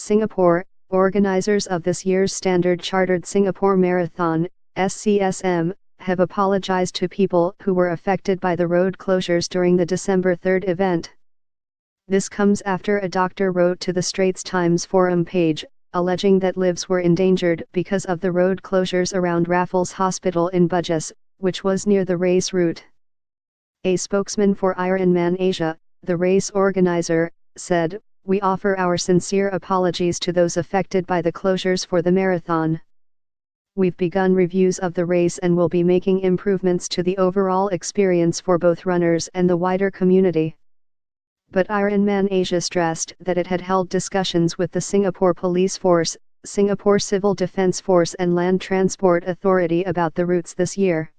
Singapore, organizers of this year's Standard Chartered Singapore Marathon, SCSM, have apologized to people who were affected by the road closures during the December 3 event. This comes after a doctor wrote to the Straits Times forum page, alleging that lives were endangered because of the road closures around Raffles Hospital in Bugis, which was near the race route. A spokesman for Ironman Asia, the race organizer, said, "We offer our sincere apologies to those affected by the closures for the marathon. We've begun reviews of the race and will be making improvements to the overall experience for both runners and the wider community." But Ironman Asia stressed that it had held discussions with the Singapore Police Force, Singapore Civil Defence Force and Land Transport Authority about the routes this year.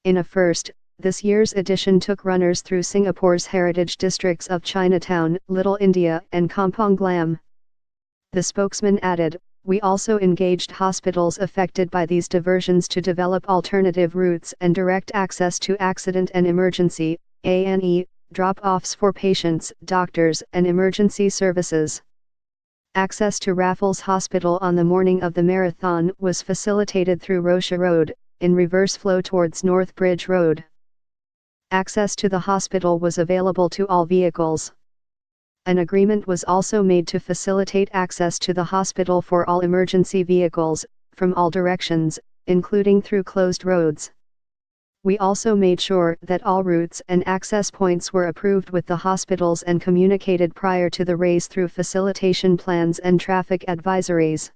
In a first, this year's edition took runners through Singapore's heritage districts of Chinatown, Little India and Kampong Glam. The spokesman added, "We also engaged hospitals affected by these diversions to develop alternative routes and direct access to accident and emergency (A&E) drop-offs for patients, doctors and emergency services." Access to Raffles Hospital on the morning of the marathon was facilitated through Rocha Road, in reverse flow towards North Bridge Road. Access to the hospital was available to all vehicles. An agreement was also made to facilitate access to the hospital for all emergency vehicles, from all directions, including through closed roads. We also made sure that all routes and access points were approved with the hospitals and communicated prior to the race through facilitation plans and traffic advisories.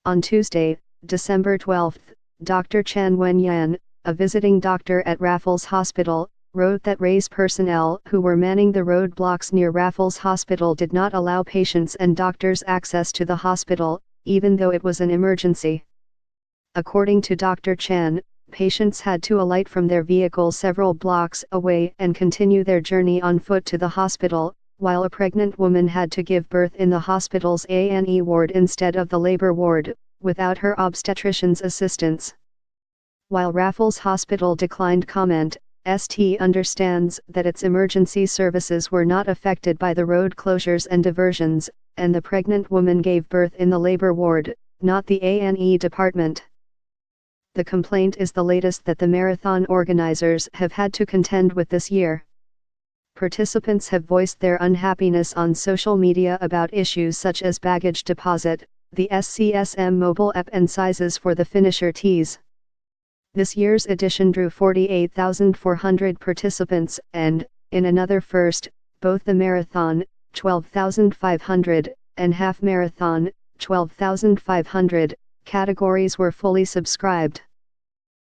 On Tuesday, December 12, Dr. Chan Wen-yan, a visiting doctor at Raffles Hospital, wrote that race personnel who were manning the roadblocks near Raffles Hospital did not allow patients and doctors access to the hospital, even though it was an emergency. According to Dr. Chan, patients had to alight from their vehicle several blocks away and continue their journey on foot to the hospital, while a pregnant woman had to give birth in the hospital's A&E ward instead of the labor ward, without her obstetrician's assistance. While Raffles Hospital declined comment, ST understands that its emergency services were not affected by the road closures and diversions, and the pregnant woman gave birth in the labor ward, not the A&E department. The complaint is the latest that the marathon organizers have had to contend with this year. Participants have voiced their unhappiness on social media about issues such as baggage deposit, the SCSM mobile app and sizes for the finisher tees. This year's edition drew 48,400 participants and, in another first, both the marathon, 12,500, and half marathon, 12,500, categories were fully subscribed.